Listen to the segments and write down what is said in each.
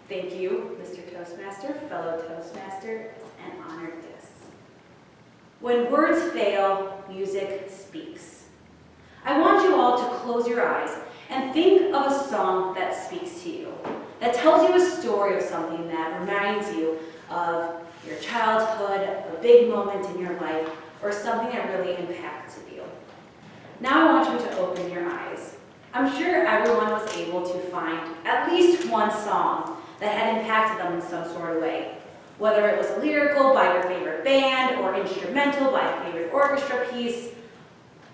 Thank you, Mr. Toastmaster, fellow Toastmasters, and honored guests. When words fail, music speaks. I want you all to close your eyes and think of a song that speaks to you, that tells you a story of something that reminds you of your childhood, a big moment in your life, or something that really impacted you. Now I want you to open your eyes. I'm sure everyone was able to find at least one song that had impacted them in some sort of way. Whether it was lyrical by your favorite band or instrumental by a favorite orchestra piece,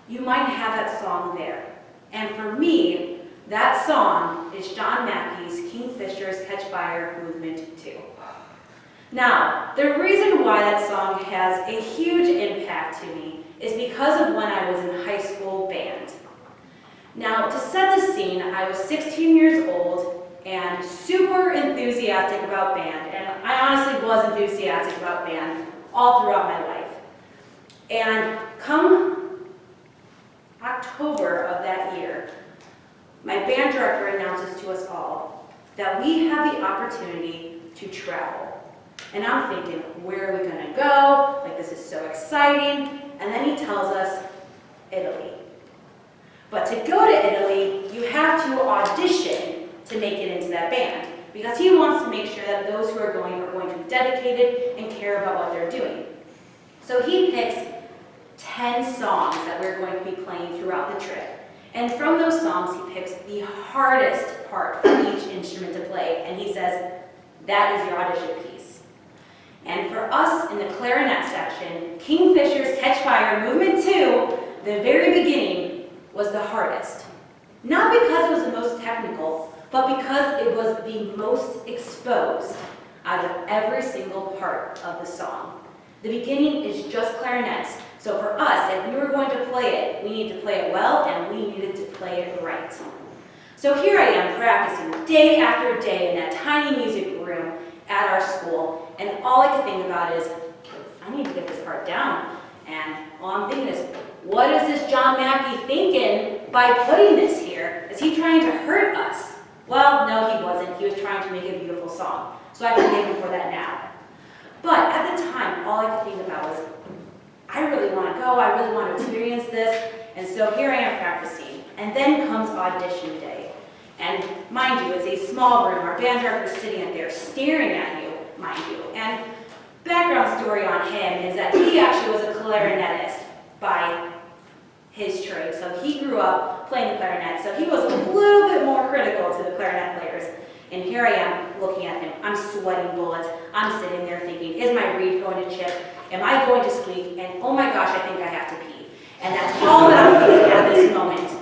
you might have that song there. And for me, that song is John Mackey's Kingfisher's Catch Fire Movement 2. Now, the reason why that song has a huge impact to me is because of when I was in high school band. Now, to set the scene, I was 16 years old and super enthusiastic about band, and I honestly was enthusiastic about band all throughout my life. And come October of that year, my band director announces to us all that we have the opportunity to travel. And I'm thinking, where are we gonna go? Like, this is so exciting. And then he tells us, Italy. But to go to Italy, you have to audition to make it into that band, because he wants to make sure that those who are going to be dedicated and care about what they're doing. So he picks 10 songs that we're going to be playing throughout the trip. And from those songs, he picks the hardest part for each instrument to play, and he says, that is your audition piece. And for us in the clarinet section, Kingfisher's Catch Fire Movement 2, the very beginning, was the hardest. Not because it was the most technical, but because it was the most exposed out of every single part of the song. The beginning is just clarinets, so for us, if we were going to play it, we needed to play it well, and we needed to play it right. So here I am practicing day after day in that tiny music room at our school, and all I could think about is, I need to get this part down. And all I'm thinking is, what is this John Mackey thinking by putting this here? Is he trying to hurt us? Well, no, he wasn't. He was trying to make a beautiful song. So I forgive him for that now. But at the time, all I could think about was, I really want to go. I really want to experience this. And so here I am practicing. And then comes audition day. And mind you, it's a small room. Our band director is sitting in there staring at you, mind you. And background story on him is that he actually was a clarinetist by his trade. So he grew up playing the clarinet, so he was a little bit more critical to the clarinet players. And here I am looking at him. I'm sweating bullets. I'm sitting there thinking, is my reed going to chip? Am I going to squeak? And oh my gosh, I think I have to pee. And that's all that I'm thinking at this moment.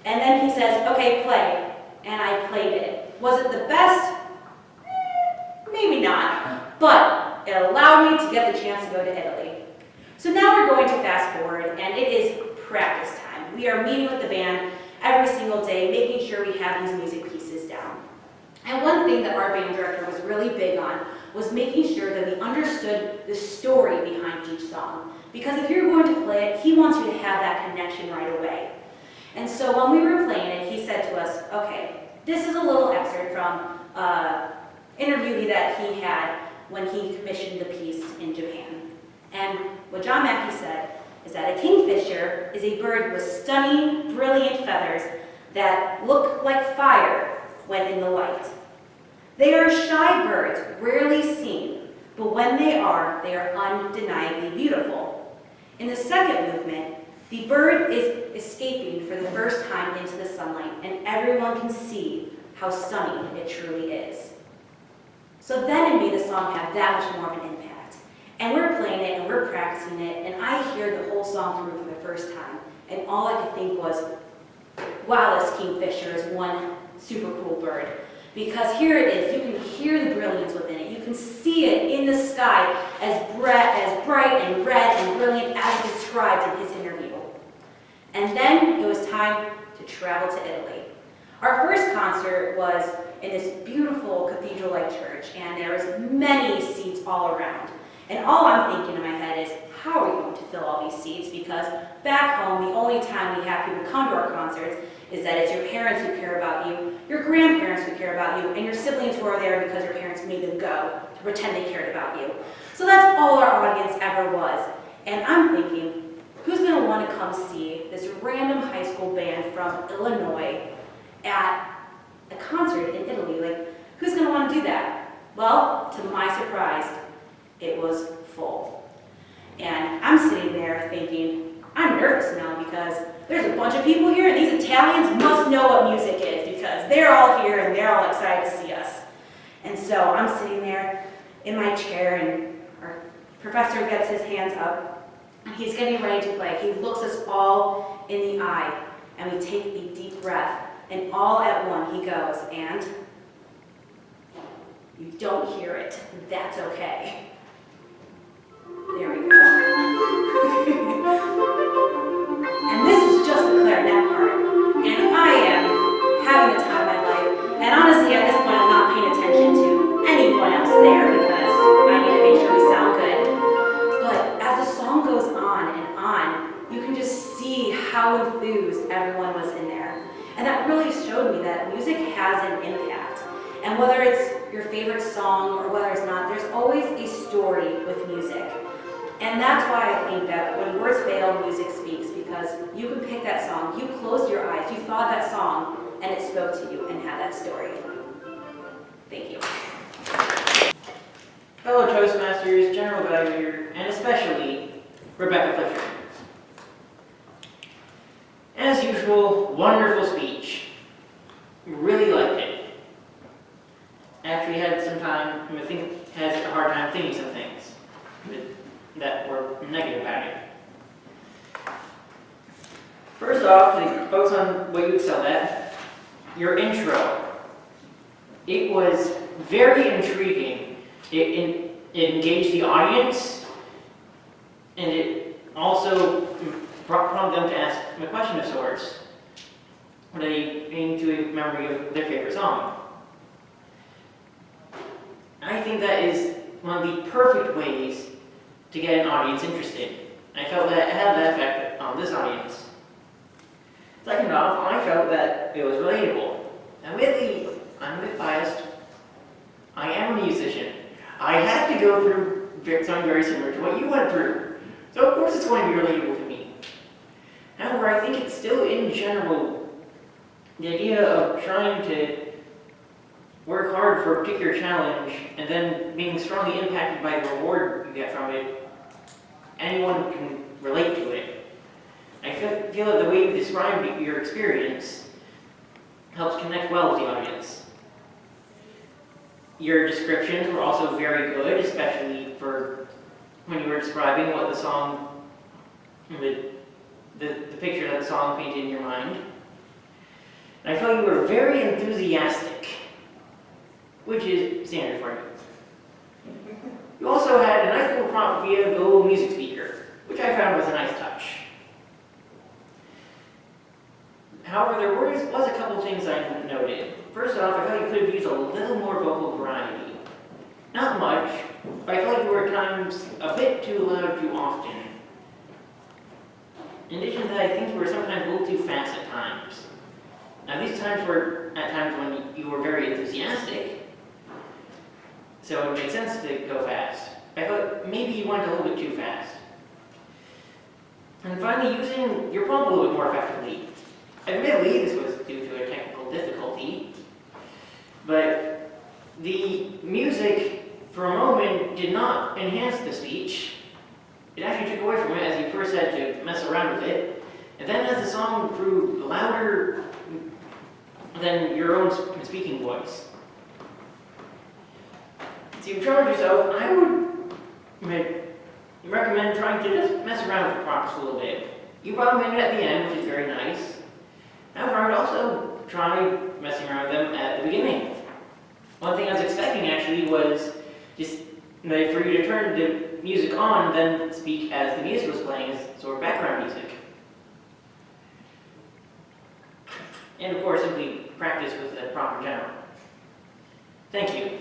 And then he says, okay, play. And I played it. Was it the best? Maybe not. But it allowed me to get the chance to go to Italy. So now we're going to fast forward, and it is practice time. We are meeting with the band every single day, making sure we have these music pieces down. And one thing that our band director was really big on was making sure that we understood the story behind each song. Because if you're going to play it, he wants you to have that connection right away. And so when we were playing it, he said to us, okay, this is a little excerpt from an interview that he had when he commissioned the piece in Japan. And what John Mackey said is that a kingfisher is a bird with stunning, brilliant feathers that look like fire when in the light. They are shy birds, rarely seen, but when they are undeniably beautiful. In the second movement, the bird is escaping for the first time into the sunlight, and everyone can see how stunning it truly is. So then it made the song have that much more of an impact. And we're playing it, and we're practicing it, and I hear the whole song through for the first time. And all I could think was, wow, this kingfisher is one super cool bird. Because here it is, you can hear the brilliance within it. You can see it in the sky as bright and red and brilliant as described in his interview. And then it was time to travel to Italy. Our first concert was in this beautiful cathedral-like church, and there was many seats all around. And all I'm thinking in my head is, how are we going to fill all these seats? Because back home, the only time we have people come to our concerts is that it's your parents who care about you, your grandparents who care about you, and your siblings who are there because your parents made them go to pretend they cared about you. So that's all our audience ever was. And I'm thinking, who's going to want to come see this random high school band from Illinois at a concert in Italy? Like, who's going to want to do that? Well, to my surprise, it was full. And I'm sitting there thinking, I'm nervous now because there's a bunch of people here and these Italians must know what music is because they're all here and they're all excited to see us. And so I'm sitting there in my chair and our professor gets his hands up and he's getting ready to play. He looks us all in the eye and we take a deep breath and all at one he goes, and you don't hear it, that's okay. There we go. And this is just the clarinet part. And I am having the time of my life. And honestly, at this point, I'm not paying attention to anyone else there because I need to make sure we sound good. But as the song goes on and on, you can just see how enthused everyone was in there. And that really showed me that music has an impact. And whether it's your favorite song or whether it's not, there's always a story with music. And that's why I think that when words fail, music speaks, because you can pick that song, you closed your eyes, you thought that song, and it spoke to you and had that story. Thank you. Fellow Toastmasters, General Advisor, and especially Rebecca Flicher. As usual, wonderful speech. Really liked it. Actually had some time, I think has a hard time thinking some things that were negative about it. First off, to focus on what you excelled at, your intro. It was very intriguing. It engaged the audience, and it also prompted them to ask a question of sorts when they came to a memory of their favorite song. I think that is one of the perfect ways to get an audience interested. I felt that it had that effect on this audience. Second off, I felt that it was relatable. Admittedly, I'm a bit biased. I am a musician. I had to go through something very similar to what you went through. So of course it's going to be relatable to me. However, I think it's still in general, the idea of trying to work hard for a particular challenge and then being strongly impacted by the reward you get from it, anyone can relate to it. I feel that the way you described your experience helps connect well with the audience. Your descriptions were also very good, especially for when you were describing what the song, the picture that the song painted in your mind. And I felt you were very enthusiastic, which is standard for you. You also had a nice little prompt via the little music speaker, which I found was a nice touch. However, there was a couple things I noted. First off, I thought you could have used a little more vocal variety. Not much, but I felt you were at times a bit too loud too often. In addition to that, I think you were sometimes a little too fast at times. Now, these times were at times when you were very enthusiastic, so it would make sense to go fast. I thought maybe you went a little bit too fast. And finally, using your prompt a little bit more effectively. Admittedly, this was due to a technical difficulty, but the music, for a moment, did not enhance the speech. It actually took away from it, as you first had to mess around with it, and then as the song grew louder than your own speaking voice. So you challenge yourself, I would recommend trying to just mess around with the prompts a little bit. You brought them in at the end, which is very nice. However, I would also try messing around with them at the beginning. One thing I was expecting actually was just for you to turn the music on and then speak as the music was playing as sort of background music. And of course, simply practice with the prompt in general. Thank you.